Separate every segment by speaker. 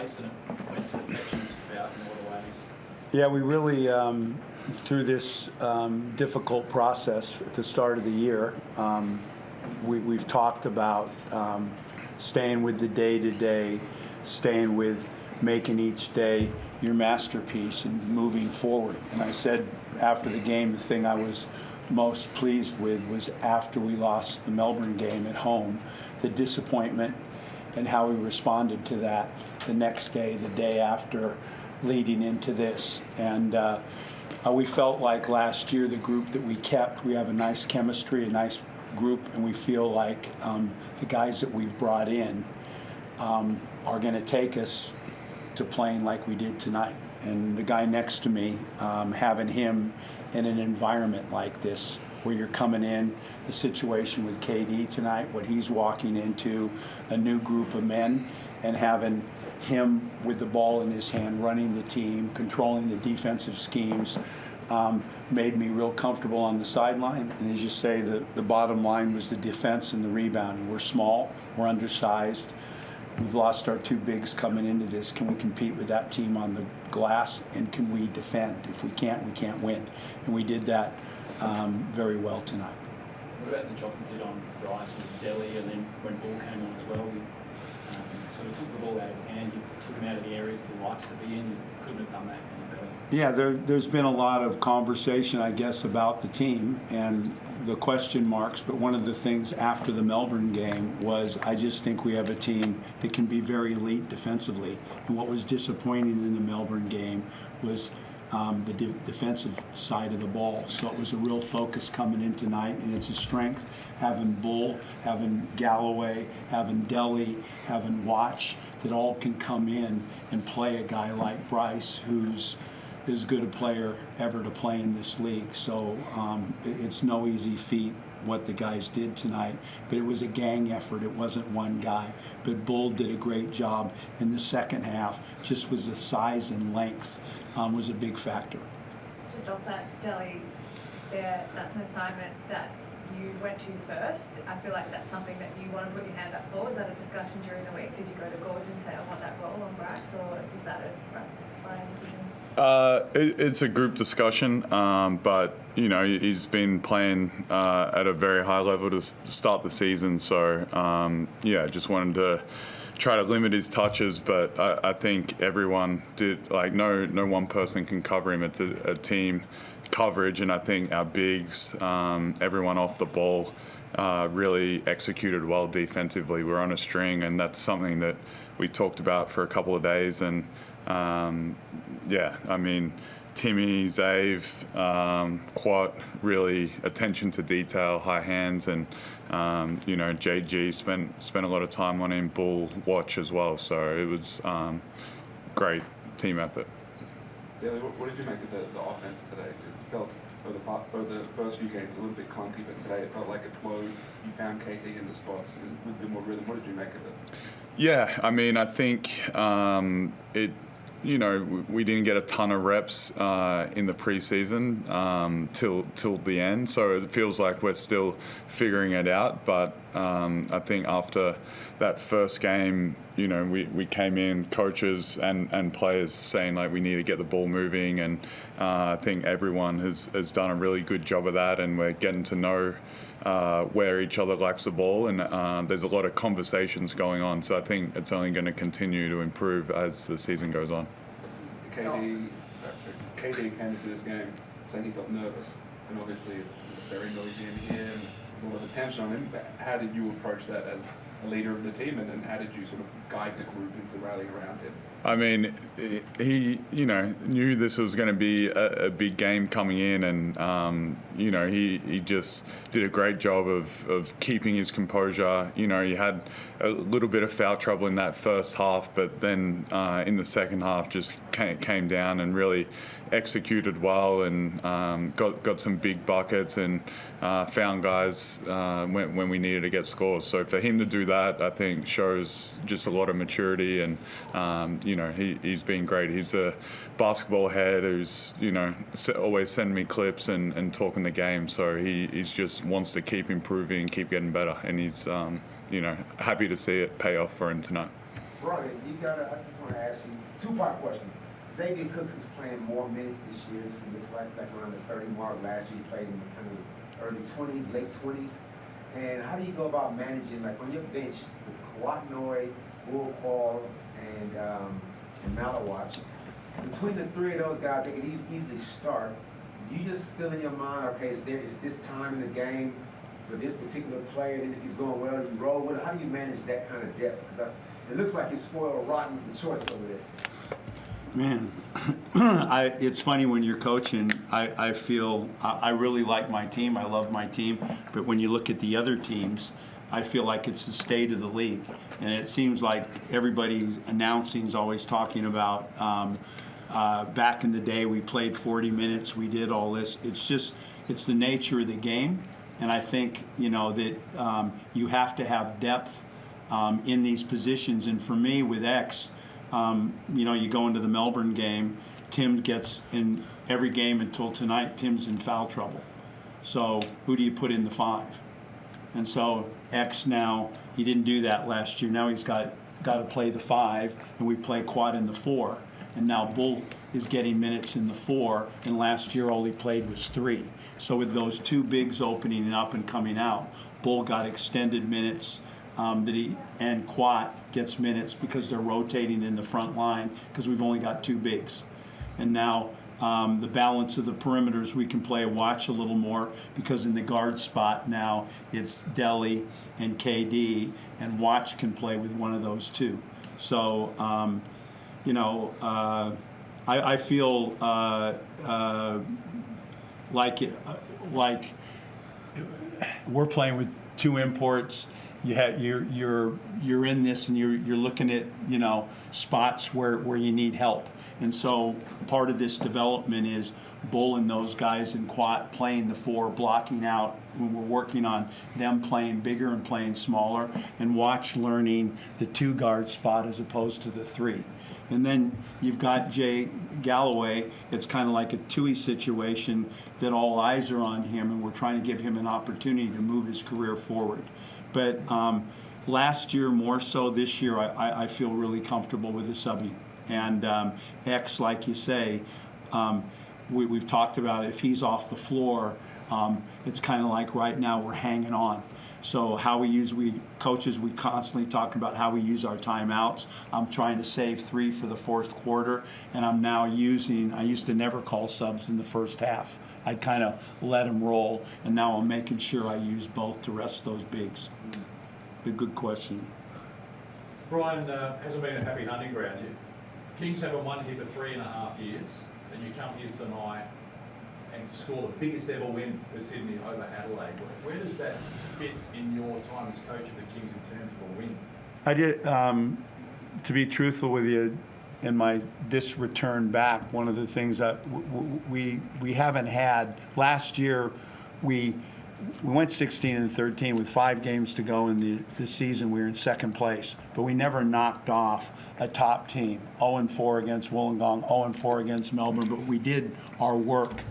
Speaker 1: place, and it went to perfection just about in a lot of ways.
Speaker 2: Yeah, we really, through this difficult process at the start of the year, we've talked about staying with the day-to-day, staying with making each day your masterpiece and moving forward. And I said after the game, the thing I was most pleased with was after we lost the Melbourne game at home, the disappointment and how we responded to that the next day, the day after, leading into this. And we felt like last year, the group that we kept, we have a nice chemistry, a nice group, and we feel like the guys that we've brought in are going to take us to playing like we did tonight. And the guy next to me, having him in an environment like this, where you're coming in, the situation with KD tonight, what he's walking into, a new group of men, and having him with the ball in his hand, running the team, controlling the defensive schemes, made me real comfortable on the sideline. And as you say, the bottom line was the defense and the rebounding. We're small, we're undersized. We've lost our two bigs coming into this. Can we compete with that team on the glass, and can we defend? If we can't win. And we did that very well tonight.
Speaker 1: What about the job you did on Bryce with Delhi, and then when ball came on as well, you sort of took the ball out of his hands, you took him out of the areas that he likes to be in, you couldn't have done that any better.
Speaker 2: Yeah, there's been a lot of conversation, I guess, about the team and the question marks, but one of the things after the Melbourne game was I just think we have a team that can be very elite defensively. And what was disappointing in the Melbourne game was the defensive side of the ball. So it was a real focus coming in tonight, and it's a strength having Bull, having Galloway, having Delhi, having Watch, that all can come in and play a guy like Bryce, who's as good a player ever to play in this league. So it's no easy feat what the guys did tonight, but it was a gang effort. It wasn't one guy. But Bull did a great job in the second half. Just was the size and length was a big factor.
Speaker 3: Just off that, Delhi, that's an assignment that you went to first. I feel like that's something that you want to put your hand up for. Was that a discussion during the week? Did you go to Goorjian and say, I want that role on Bryce, or is that a Brian decision?
Speaker 4: It's a group discussion, but you know, he's been playing at a very high level to start the season. So yeah, just wanted to try to limit his touches, but I think everyone did. Like no one person can cover him. It's a team coverage, and I think our bigs, everyone off the ball, really executed well defensively. We're on a string, and that's something that we talked about for a couple of days. And yeah, I mean, Timmy, Zave, Quat, really attention to detail, high hands, and you know, JG spent a lot of time on him. Bull, Watch as well. So it was great team effort.
Speaker 5: Daly, what did you make of the offense today? It felt over the first few games a little bit clunky, but today it felt like it flowed. You found KD in the spots and with a bit more rhythm. What did you make of it?
Speaker 4: Yeah, I mean, I think it. You know, we didn't get a ton of reps in the preseason till the end, so it feels like we're still figuring it out. But I think after that first game, you know, we came in, coaches and players saying like we need to get the ball moving, and I think everyone has done a really good job of that, and we're getting to know where each other likes the ball, and there's a lot of conversations going on. So I think it's only going to continue to improve as the season goes on.
Speaker 5: KD came into this game saying he felt nervous, and obviously it's very noisy in here, and there's a lot of attention on him. But how did you approach that as a leader of the team, and how did you sort of guide the group into rallying around him?
Speaker 4: I mean, he, you know, knew this was going to be a big game coming in, and you know, he just did a great job of keeping his composure. You know, he had a little bit of foul trouble in that first half, but then in the second half just came down and really executed well, and got some big buckets, and found guys when we needed to get scores. So for him to do that, I think shows just a lot of maturity, and you know, he's been great. He's a basketball head who's, you know, always sending me clips and talking the game. So he's just wants to keep improving, keep getting better, and he's you know, happy to see it pay off for him tonight.
Speaker 6: Brian, I just want to ask you a two-part question. Xavier Cooks is playing more minutes this year. It looks like around the 30 mark. Last year he played in kind of early 20s, late 20s. And how do you go about managing, like on your bench with Kawhi, Bull Paul, and Malawach? Between the three of those guys, they can easily start. You just feel in your mind, okay, is this time in the game for this particular player, and if he's going well, you roll with it? How do you manage that kind of depth? Because it looks like it's spoiled rotten for choice over there.
Speaker 2: Man, it's funny when you're coaching, I feel, I really like my team, I love my team, but when you look at the other teams, I feel like it's the state of the league. And it seems like everybody announcing is always talking about, back in the day we played 40 minutes, we did all this. It's the nature of the game. And I think, that you have to have depth in these positions. And for me, with X, you go into the Melbourne game, Tim gets in every game until tonight, Tim's in foul trouble. So who do you put in the 5? And so X now, he didn't do that last year. Now he's got to play the 5, and we play Quad in the 4. And now Bull is getting minutes in the 4, and last year all he played was 3. So with those two bigs opening up and coming out, Bull got extended minutes, and Quad gets minutes because they're rotating in the front line because we've only got 2 bigs. And now the balance of the perimeters, we can play a watch a little more because in the guard spot now it's Delly and KD, and watch can play with one of those two. So, I feel like we're playing with 2 imports. You're in this, and you're looking at spots where you need help. And so part of this development is Bull and those guys in Quad playing the 4, blocking out when we're working on them playing bigger and playing smaller, and watch learning the 2 guard spot as opposed to the 3. And then you've got Jay Galloway. It's kind of like a Tui situation that all eyes are on him, and we're trying to give him an opportunity to move his career forward. But last year more so, this year I feel really comfortable with the subbing. And X, like you say, we've talked about if he's off the floor, it's kind of like right now we're hanging on. So how coaches, we constantly talk about how we use our timeouts. I'm trying to save 3 for the 4th quarter, and I'm now I used to never call subs in the first half. I'd kind of let them roll, and now I'm making sure I use both to rest those bigs. A good question.
Speaker 7: Brian, hasn't been a happy hunting ground yet. Kings haven't won here for 3.5 years, and you come here tonight and score the biggest ever win for Sydney over Adelaide. Where does that fit in your time as coach of the Kings in terms of a win?
Speaker 2: I did, to be truthful with you, in this return back, one of the things that we haven't had, last year we went 16-13 with 5 games to go in the season. We were in 2nd place, but we never knocked off a top team. 0-4 against Wollongong, 0-4 against Melbourne, but we did our work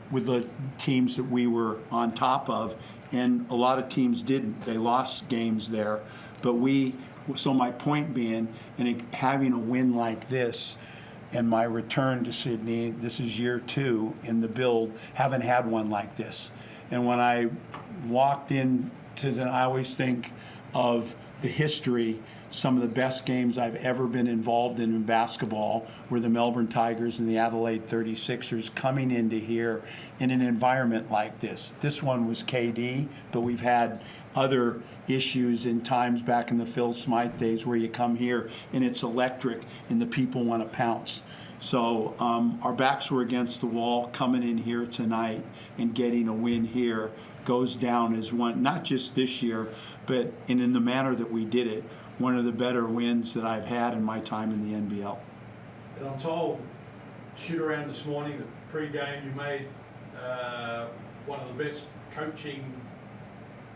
Speaker 2: with the teams that we were on top of, and a lot of teams didn't. They lost games there, but so my point being, and having a win like this, and my return to Sydney, this is year 2 in the build, haven't had one like this. And when I walked I always think of the history. Some of the best games I've ever been involved in basketball were the Melbourne Tigers and the Adelaide 36ers coming into here in an environment like this. This one was KD, but we've had other issues in times back in the Phil Smythe days where you come here and it's electric and the people want to pounce. So our backs were against the wall. Coming in here tonight and getting a win here goes down as one, not just this year, but in the manner that we did it, one of the better wins that I've had in my time in the NBL.
Speaker 7: And I'm told, shoot around this morning, that pre-game you made one of the best coaching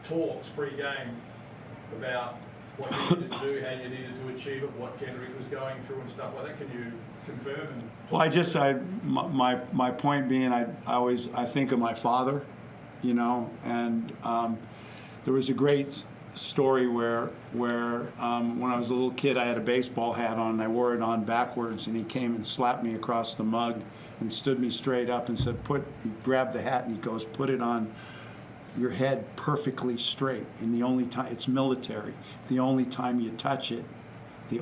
Speaker 7: talks pre-game about what you needed to do, how you needed to achieve it, what Kendrick was going through and stuff like that. Can you confirm?
Speaker 2: Well, my point being, I think of my father, and there was a great story where when I was a little kid, I had a baseball hat on and I wore it on backwards, and he came and slapped me across the mug and stood me straight up and said, he grabbed the hat and he goes, put it on your head perfectly straight. And the only time, it's military, the only time you touch it, a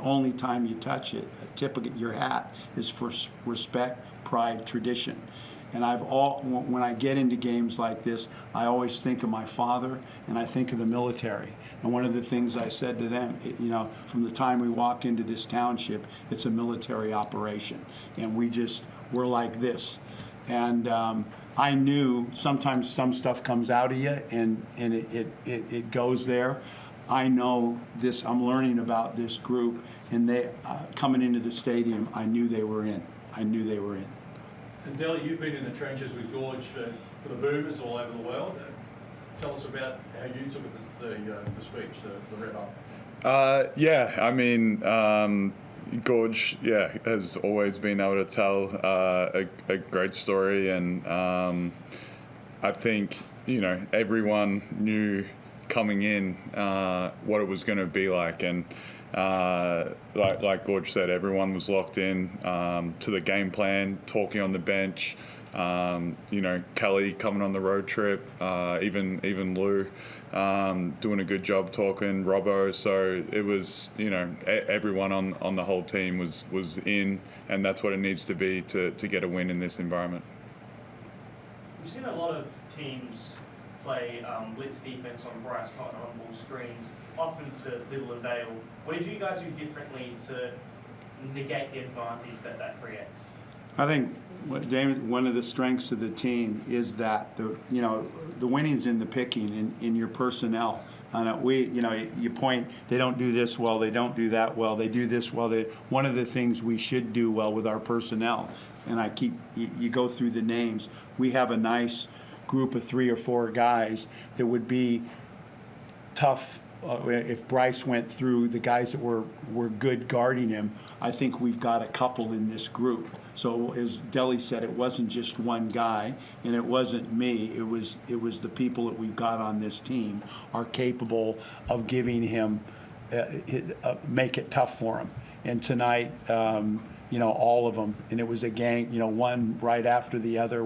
Speaker 2: tip of your hat is for respect, pride, tradition. And when I get into games like this, I always think of my father and I think of the military. And one of the things I said to them, from the time we walk into this township, it's a military operation. And we're like this. And I knew sometimes some stuff comes out of you and it goes there. I know this, I'm learning about this group, and they, coming into the stadium, I knew they were in.
Speaker 7: And Delly, you've been in the trenches with Gorge for the Boomers all over the world. Tell us about how you took the speech, the rev up.
Speaker 4: Yeah, I mean, Gorge, has always been able to tell a great story, and I think, everyone knew coming in what it was going to be like, and like Gorge said, everyone was locked in to the game plan, talking on the bench. Kelly coming on the road trip, even Lou doing a good job talking, Robbo. So it was, everyone on the whole team was in, and that's what it needs to be to get a win in this environment.
Speaker 8: We've seen a lot of teams play blitz defense on Bryce Cotton on ball screens, often to little avail. What did you guys do differently to negate the advantage that creates?
Speaker 2: I think one of the strengths of the team is that the winning's in the picking, in your personnel. You point, they don't do this well, they don't do that well, they do this well. One of the things we should do well with our personnel, and you go through the names, we have a nice group of 3 or 4 guys that would be tough. If Bryce went through the guys that were good guarding him, I think we've got a couple in this group. So as Delly said, it wasn't just one guy, and it wasn't me. It was the people that we've got on this team are capable of giving him, make it tough for him. And tonight, all of them, and it was a gang, one right after the other,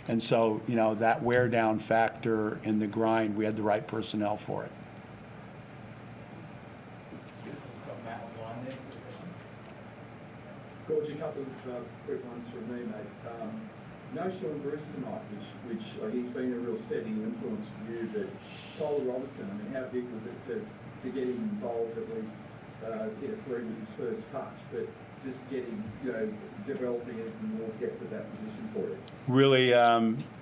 Speaker 2: and so that wear down factor in the grind, we had the right personnel for it.
Speaker 9: Gorge, a couple of quick ones from me, mate. No Sean Bruce tonight, which he's been a real steady influence for you, but Tyler Robertson, I mean, how big was it to get him involved, at least hit a 3 with his first touch, but just getting, developing it and more depth at that position for you?
Speaker 2: Really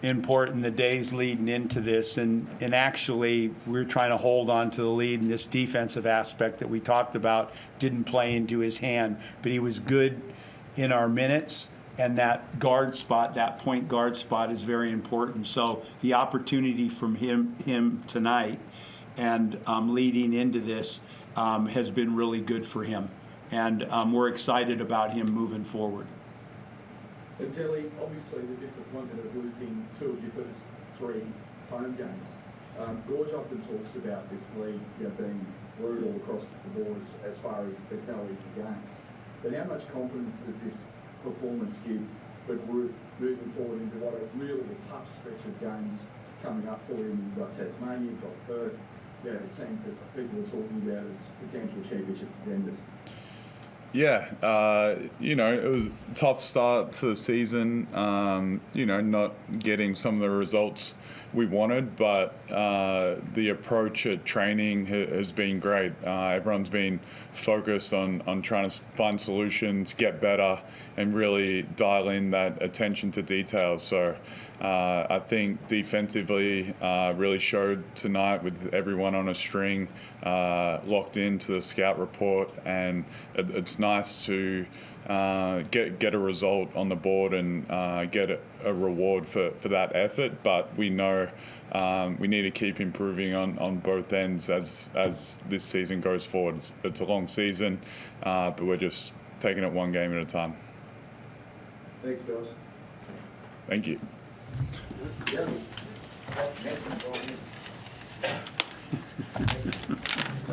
Speaker 2: important the days leading into this, and actually we're trying to hold on to the lead, and this defensive aspect that we talked about didn't play into his hand, but he was good in our minutes, and that guard spot, that point guard spot is very important. So the opportunity from him tonight and leading into this has been really good for him, and we're excited about him moving forward.
Speaker 9: And Delly, obviously the disappointment of losing 2 of your first 3 home games. Gorge often talks about this league being brutal across the board as far as there's no easy games. But how much confidence does this performance give the group moving forward into what are really a tough stretch of games coming up for you? You've got Tasmania, you've got Perth, the teams that people are talking about as potential championship contenders.
Speaker 4: Yeah, it was a tough start to the season, not getting some of the results we wanted, but the approach at training has been great. Everyone's been focused on trying to find solutions, get better, and really dial in that attention to detail. So I think defensively really showed tonight with everyone on a string, locked into the scout report, and it's nice to get a result on the board and get a reward for that effort. But we know we need to keep improving on both ends as this season goes forward. It's a long season, but we're just taking it one game at a time.
Speaker 9: Thanks, guys.
Speaker 4: Thank you.
Speaker 6: Jeremy.